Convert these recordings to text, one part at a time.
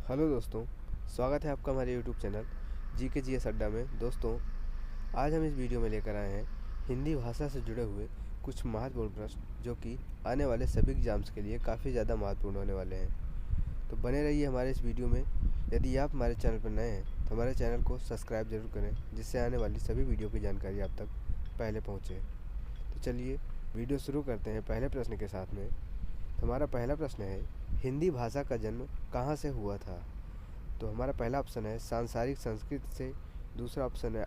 Hello दोस्तों, स्वागत है आपका हमारे यूट्यूब चैनल GKGS अड्डा में। दोस्तों, आज हम इस वीडियो में लेकर आए हैं हिंदी भाषा से जुड़े हुए कुछ महत्वपूर्ण प्रश्न जो कि आने वाले सभी एग्जाम्स के लिए काफ़ी ज़्यादा महत्वपूर्ण होने वाले हैं। तो बने रहिए हमारे इस वीडियो में। यदि आप हमारे चैनल पर नए हैं तो हमारे चैनल को सब्सक्राइब जरूर करें, जिससे आने वाली सभी वीडियो की जानकारी आप तक पहले पहुँचे। तो चलिए वीडियो शुरू करते हैं पहले प्रश्न के साथ में। हमारा पहला प्रश्न है, हिंदी भाषा का जन्म कहाँ से हुआ था? तो हमारा पहला ऑप्शन है सांसारिक संस्कृत से, दूसरा ऑप्शन है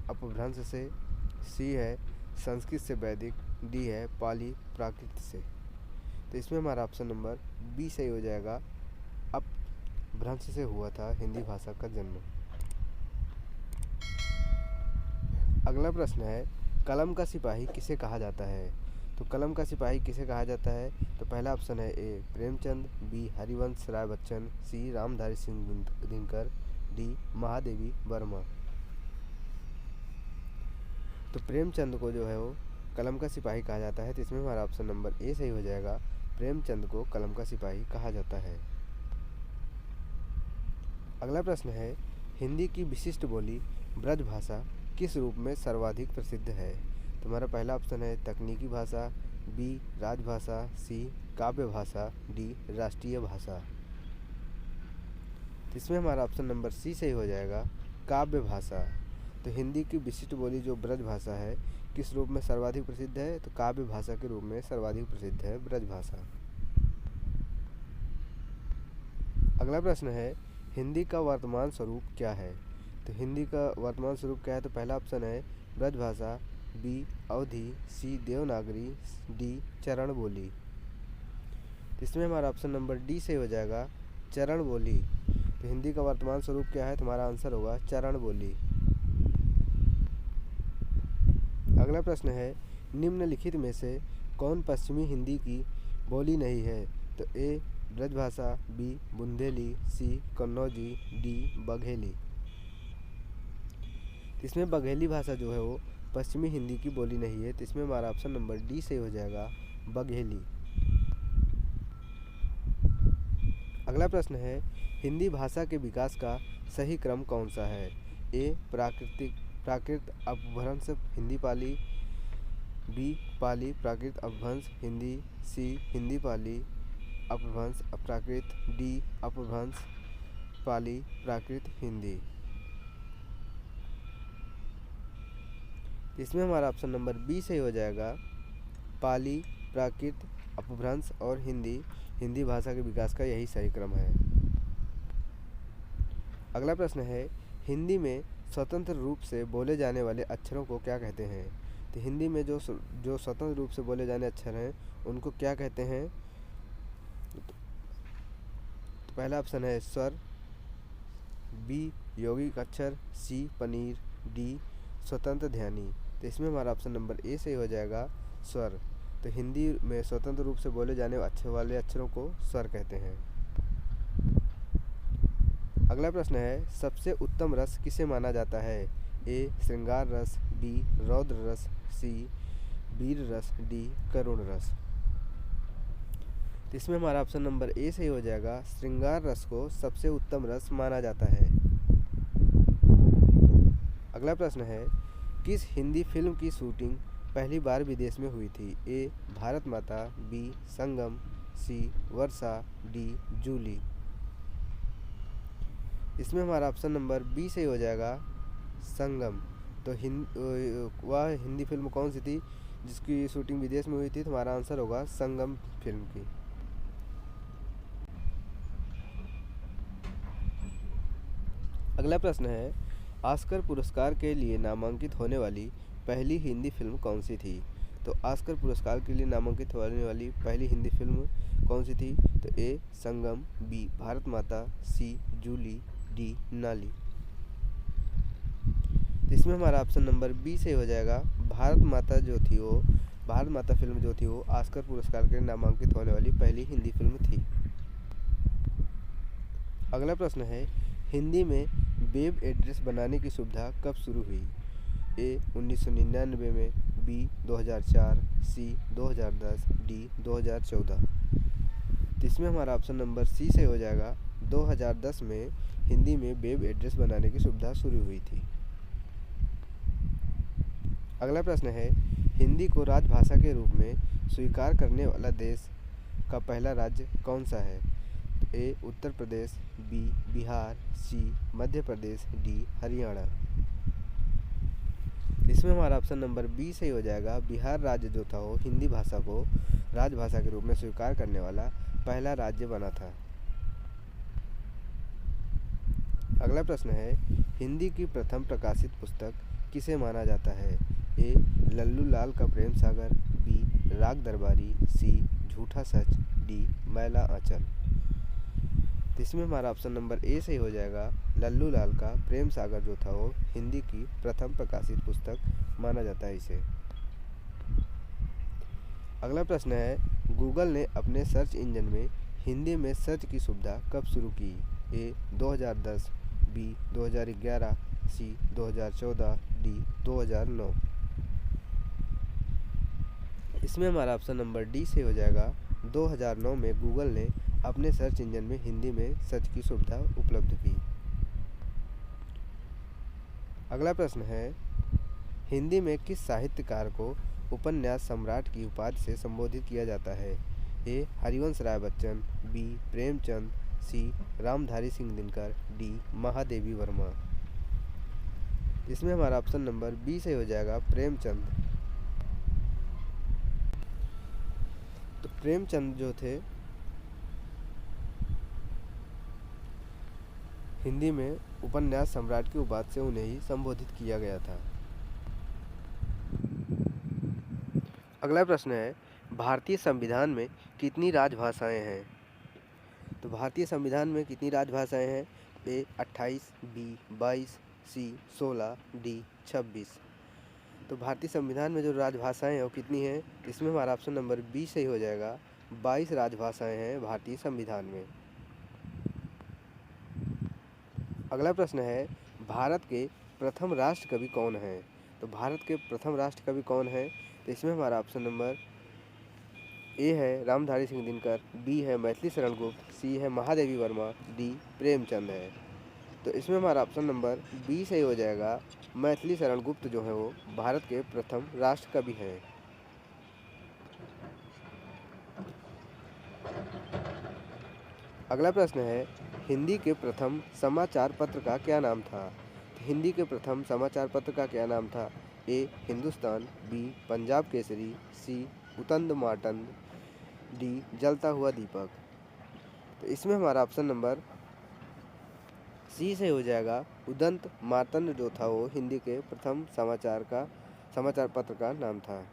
अपभ्रंश से, सी है संस्कृत से वैदिक, डी है पाली प्राकृत से। तो इसमें हमारा ऑप्शन नंबर बी सही हो जाएगा, अपभ्रंश से हुआ था हिंदी भाषा का जन्म। अगला प्रश्न है, कलम का सिपाही किसे कहा जाता है? तो कलम का सिपाही किसे कहा जाता है? तो पहला ऑप्शन है ए प्रेमचंद, बी हरिवंश राय बच्चन, सी रामधारी सिंह दिनकर, डी महादेवी वर्मा। तो प्रेमचंद को जो है वो कलम का सिपाही कहा जाता है। तो इसमें हमारा ऑप्शन नंबर ए सही हो जाएगा, प्रेमचंद को कलम का सिपाही कहा जाता है। अगला प्रश्न है, हिंदी की विशिष्ट बोली ब्रज भाषा किस रूप में सर्वाधिक प्रसिद्ध है? तो हमारा पहला ऑप्शन है तकनीकी भाषा, बी राजभाषा, सी काव्य भाषा, डी राष्ट्रीय भाषा। इसमें हमारा ऑप्शन नंबर सी सही हो जाएगा, काव्य भाषा। तो हिंदी की विशिष्ट बोली जो ब्रज भाषा है किस रूप में सर्वाधिक प्रसिद्ध है? तो काव्य भाषा के रूप में सर्वाधिक प्रसिद्ध है ब्रज भाषा। अगला प्रश्न है, हिंदी का वर्तमान स्वरूप क्या है? तो हिंदी का वर्तमान स्वरूप क्या है? तो पहला ऑप्शन है ब्रज भाषा, बी अवधी, सी देवनागरी, डी चरण बोली। इसमें हमारा ऑप्शन नंबर डी से हो जाएगा, चरण बोली। तो हिंदी का वर्तमान स्वरूप क्या है? तो हमारा आंसर होगा चरण बोली। अगला प्रश्न है, निम्नलिखित में से कौन पश्चिमी हिंदी की बोली नहीं है? तो ए ब्रजभाषा, बी बुंदेली, सी कन्नौजी, डी बघेली। इसमें बघेली भाषा जो है वो पश्चिमी हिंदी की बोली नहीं है। तो इसमें हमारा ऑप्शन नंबर डी से हो जाएगा, बघेली। अगला प्रश्न है, हिंदी भाषा के विकास का सही क्रम कौन सा है? ए प्राकृत अपभ्रंश हिंदी पाली, बी पाली प्राकृत अपभ्रंश हिंदी, सी हिंदी पाली अपभ्रंश प्राकृत, डी अपभ्रंश पाली प्राकृत हिंदी। इसमें हमारा ऑप्शन नंबर बी सही हो जाएगा, पाली प्राकृत अपभ्रंश और हिंदी भाषा के विकास का यही सही क्रम है। अगला प्रश्न है, हिंदी में स्वतंत्र रूप से बोले जाने वाले अक्षरों को क्या कहते हैं? तो हिंदी में जो स्वतंत्र रूप से बोले जाने अक्षर हैं उनको क्या कहते हैं? तो पहला ऑप्शन है स्वर, बी यौगिक अक्षर, सी पनीर, डी स्वतंत्र ध्वनि। तो इसमें हमारा ऑप्शन नंबर ए सही हो जाएगा, स्वर। तो हिंदी में स्वतंत्र रूप से बोले जाने वाले अक्षरों को स्वर कहते हैं। अगला प्रश्न है, सबसे उत्तम रस किसे माना जाता है? ए श्रृंगार रस, बी रौद्र रस, सी वीर रस, डी करुण रस। तो इसमें हमारा ऑप्शन नंबर ए सही हो जाएगा, श्रृंगार रस को सबसे उत्तम रस माना जाता है। अगला प्रश्न है, किस हिंदी फिल्म की शूटिंग पहली बार विदेश में हुई थी? ए भारत माता, बी संगम, सी वर्षा, डी जूली। इसमें हमारा ऑप्शन नंबर बी सही हो जाएगा, संगम। तो वह हिंदी फिल्म कौन सी थी जिसकी शूटिंग विदेश में हुई थी? तो हमारा आंसर होगा संगम फिल्म की। अगला प्रश्न है, ऑस्कर पुरस्कार के लिए नामांकित होने वाली पहली हिंदी फिल्म कौन सी थी? तो ऑस्कर पुरस्कार के लिए नामांकित होने वाली पहली हिंदी फिल्म कौन सी थी? तो ए संगम, बी भारत माता, सी जूली, डी नाली। तो इसमें हमारा ऑप्शन नंबर बी से हो जाएगा, भारत माता फिल्म जो थी वो ऑस्कर पुरस्कार के लिए नामांकित होने वाली पहली हिंदी फिल्म थी। अगला प्रश्न है, हिंदी में वेब एड्रेस बनाने की सुविधा कब शुरू हुई? ए 1999 में, बी 2004, सी 2010, डी 2014। तो इसमें हमारा ऑप्शन नंबर सी से हो जाएगा 2010 में हिंदी में वेब एड्रेस बनाने की सुविधा शुरू हुई थी। अगला प्रश्न है, हिंदी को राजभाषा के रूप में स्वीकार करने वाला देश का पहला राज्य कौन सा है? ए उत्तर प्रदेश, बी बिहार, सी मध्य प्रदेश, डी हरियाणा। इसमें हमारा ऑप्शन नंबर बी सही हो जाएगा। बिहार राज्य जो था वो हिंदी भाषा को राजभाषा के रूप में स्वीकार करने वाला पहला राज्य बना था। अगला प्रश्न है, हिंदी की प्रथम प्रकाशित पुस्तक किसे माना जाता है? ए लल्लू लाल का प्रेम सागर, बी राग दरबारी, सी झूठा सच, डी मैला आंचल। तो इसमें हमारा ऑप्शन नंबर ए सही हो जाएगा। लल्लू लाल का प्रेम सागर जो था वो हिंदी की प्रथम प्रकाशित पुस्तक माना जाता है इसे। अगला प्रश्न है, गूगल ने अपने सर्च इंजन में हिंदी में सर्च की सुविधा कब शुरू की? ए 2010, बी 2011, सी 2014, डी 2009। इसमें हमारा ऑप्शन नंबर डी से हो जाएगा। 2009 में गूगल ने अपने सर्च इंजन में हिंदी में सर्च की सुविधा उपलब्ध की। अगला प्रश्न है, हिंदी में किस साहित्यकार को उपन्यास सम्राट की उपाधि से संबोधित किया जाता है? ए हरिवंश राय बच्चन, बी प्रेमचंद, सी रामधारी सिंह दिनकर, डी महादेवी वर्मा। इसमें हमारा ऑप्शन नंबर बी से हो जाएगा प्रेमचंद। तो प्रेमचंद जो थे हिंदी में उपन्यास सम्राट की उपाधि से उन्हें ही संबोधित किया गया था। अगला प्रश्न है, भारतीय संविधान में कितनी राजभाषाएं हैं? तो भारतीय संविधान में कितनी राजभाषाएं हैं? ए 28, बी 22, सी 16, डी 26। तो भारतीय संविधान में जो राजभाषाएं हैं वो कितनी हैं? इसमें हमारा ऑप्शन नंबर बी सही हो जाएगा। 22 राजभाषाएं हैं भारतीय संविधान में। अगला प्रश्न है, भारत के प्रथम राष्ट्र कवि कौन हैं? तो भारत के प्रथम राष्ट्र कवि कौन हैं? तो इसमें हमारा ऑप्शन नंबर ए है रामधारी सिंह दिनकर, बी है मैथिली शरण गुप्त, सी है महादेवी वर्मा, डी प्रेमचंद है। तो इसमें हमारा ऑप्शन नंबर बी सही हो जाएगा। मैथिली शरण गुप्त जो है वो भारत के प्रथम राष्ट्र कवि हैं। अगला प्रश्न है, हिंदी के प्रथम समाचार पत्र का क्या नाम था? हिंदी के प्रथम समाचार पत्र का क्या नाम था? ए हिंदुस्तान, बी पंजाब केसरी, सी उतंद मार्तंड, डी जलता हुआ दीपक। तो इसमें हमारा ऑप्शन नंबर सी से हो जाएगा। उदंत मार्तंड जो था वो हिंदी के प्रथम समाचार पत्र का नाम था।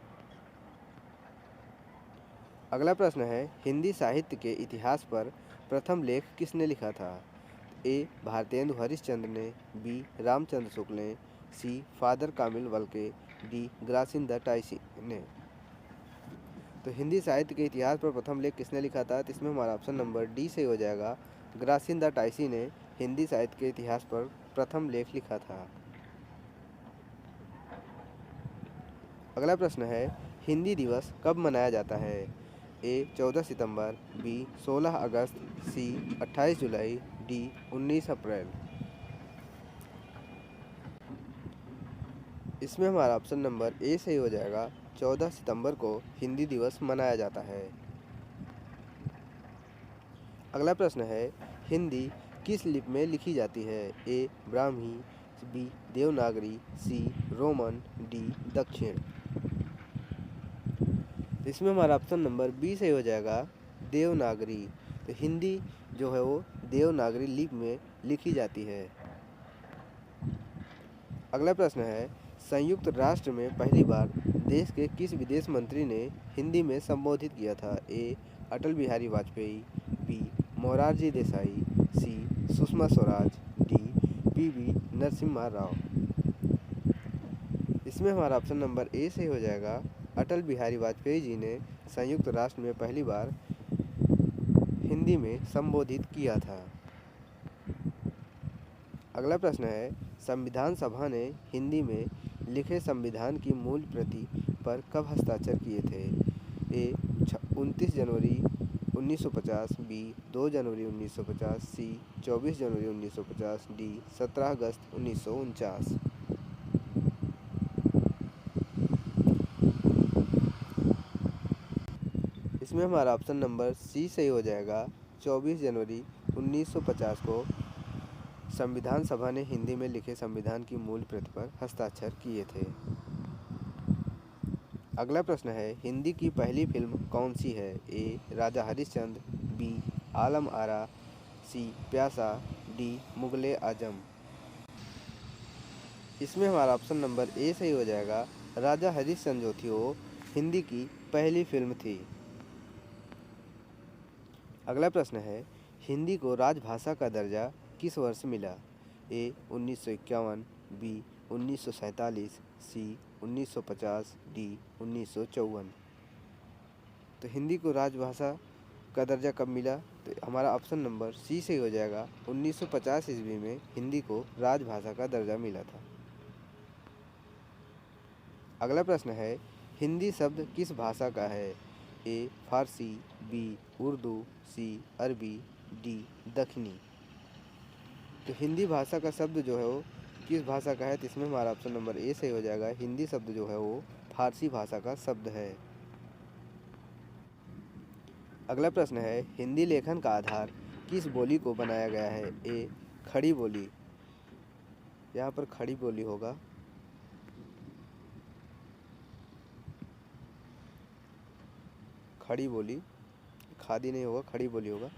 अगला प्रश्न है, हिंदी साहित्य के इतिहास पर प्रथम लेख किसने लिखा था? ए भारतेंदु हरिश्चंद्र ने, बी रामचंद्र शुक्ल ने, सी फादर कामिल वल्के, डी ग्रासिंदा टाइसी ने। तो हिंदी साहित्य के इतिहास पर प्रथम लेख किसने लिखा था? तो इसमें हमारा ऑप्शन नंबर डी से हो जाएगा। ग्रासिंदा टाइसी ने हिंदी साहित्य के इतिहास पर प्रथम लेख लिखा था। अगला प्रश्न है, हिंदी दिवस कब मनाया जाता है? ए 14 सितंबर, बी 16 अगस्त, सी 28 जुलाई, डी 19 अप्रैल। इसमें हमारा ऑप्शन नंबर ए सही हो जाएगा। 14 सितंबर को हिंदी दिवस मनाया जाता है। अगला प्रश्न है, हिंदी किस लिपि में लिखी जाती है? ए ब्राह्मी, बी देवनागरी, सी रोमन, डी दक्षिण। इसमें हमारा ऑप्शन नंबर बी सही हो जाएगा देवनागरी। तो हिंदी जो है वो देवनागरी लिपि में लिखी जाती है। अगला प्रश्न है, संयुक्त राष्ट्र में पहली बार देश के किस विदेश मंत्री ने हिंदी में संबोधित किया था? ए अटल बिहारी वाजपेयी, बी मोरारजी देसाई, सी सुषमा स्वराज, डी पीवी नरसिम्हा राव। इसमें हमारा ऑप्शन नंबर ए सही हो जाएगा। अटल बिहारी वाजपेयी जी ने संयुक्त राष्ट्र में पहली बार हिंदी में संबोधित किया था। अगला प्रश्न है, संविधान सभा ने हिंदी में लिखे संविधान की मूल प्रति पर कब हस्ताक्षर किए थे? ए 29 जनवरी 1950, बी 2 जनवरी 1950, सी 24 जनवरी 1950, डी 17 अगस्त 1949। इसमें हमारा ऑप्शन नंबर सी सही हो जाएगा। 24 जनवरी 1950 को संविधान सभा ने हिंदी में लिखे संविधान की मूल प्रति पर हस्ताक्षर किए थे। अगला प्रश्न है, हिंदी की पहली फिल्म कौन सी है? ए राजा हरिश्चंद्र, बी आलम आरा, सी प्यासा, डी मुगले आजम। इसमें हमारा ऑप्शन नंबर ए सही हो जाएगा। राजा हरिश्चंद्र जो थी वो हिंदी की पहली फिल्म थी। अगला प्रश्न है, हिंदी को राजभाषा का दर्जा किस वर्ष मिला? ए 1951, बी 1947, सी 1950, डी 1954। तो हिंदी को राजभाषा का दर्जा कब मिला? तो हमारा ऑप्शन नंबर सी से हो जाएगा। 1950 ईस्वी में हिंदी को राजभाषा का दर्जा मिला था। अगला प्रश्न है, हिंदी शब्द किस भाषा का है? ए फारसी, बी उर्दू, सी अरबी, डी दक्षिणी। तो हिंदी भाषा का शब्द जो है वो किस भाषा का है? तो इसमें हमारा ऑप्शन नंबर ए सही हो जाएगा। हिंदी शब्द जो है वो फारसी भाषा का शब्द है। अगला प्रश्न है, हिंदी लेखन का आधार किस बोली को बनाया गया है? ए खड़ी बोली, यहाँ पर खड़ी बोली होगा, खड़ी बोली, खादी नहीं होगा, खड़ी बोली होगा।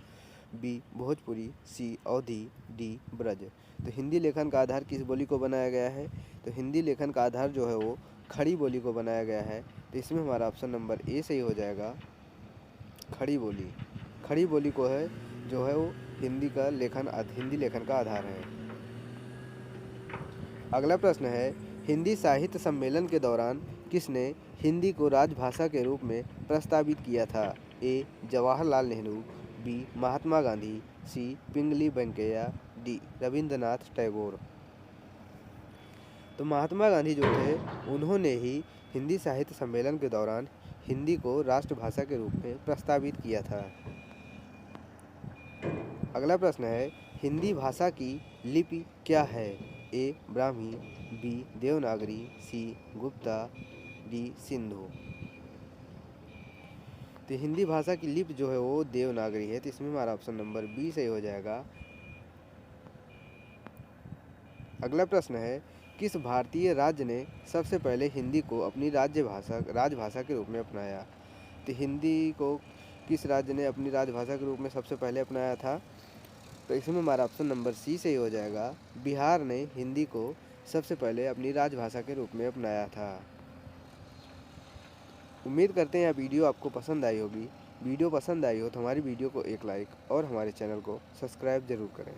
बी भोजपुरी, सी अवधी, डी ब्रज। तो हिंदी लेखन का आधार किस बोली को बनाया गया है? तो हिंदी लेखन का आधार जो है वो खड़ी बोली को बनाया गया है। तो इसमें हमारा ऑप्शन नंबर ए सही हो जाएगा, खड़ी बोली। खड़ी बोली को है जो है वो हिंदी लेखन का आधार है। अगला प्रश्न है, हिंदी साहित्य सम्मेलन के दौरान किसने हिंदी को राजभाषा के रूप में प्रस्तावित किया था? ए जवाहरलाल नेहरू, बी महात्मा गांधी, सी पिंगली वेंकैया, डी रविंद्रनाथ टैगोर। तो महात्मा गांधी जो थे उन्होंने ही हिंदी साहित्य सम्मेलन के दौरान हिंदी को राष्ट्रभाषा के रूप में प्रस्तावित किया था। अगला प्रश्न है, हिंदी भाषा की लिपि क्या है? ए ब्राह्मी, बी देवनागरी, सी गुप्ता, डी सिंधु। तो हिंदी भाषा की लिपि जो है वो देवनागरी है। तो इसमें हमारा ऑप्शन नंबर बी सही हो जाएगा। अगला प्रश्न है, किस भारतीय राज्य ने सबसे पहले हिंदी को अपनी राजभाषा के रूप में अपनाया? तो हिंदी को किस राज्य ने अपनी राजभाषा के रूप में सबसे पहले अपनाया था? तो इसमें हमारा ऑप्शन नंबर सी सही हो जाएगा। बिहार ने हिंदी को सबसे पहले अपनी राजभाषा के रूप में अपनाया था। उम्मीद करते हैं यह वीडियो आपको पसंद आई होगी। वीडियो पसंद आई हो तो हमारी वीडियो को एक लाइक और हमारे चैनल को सब्सक्राइब ज़रूर करें।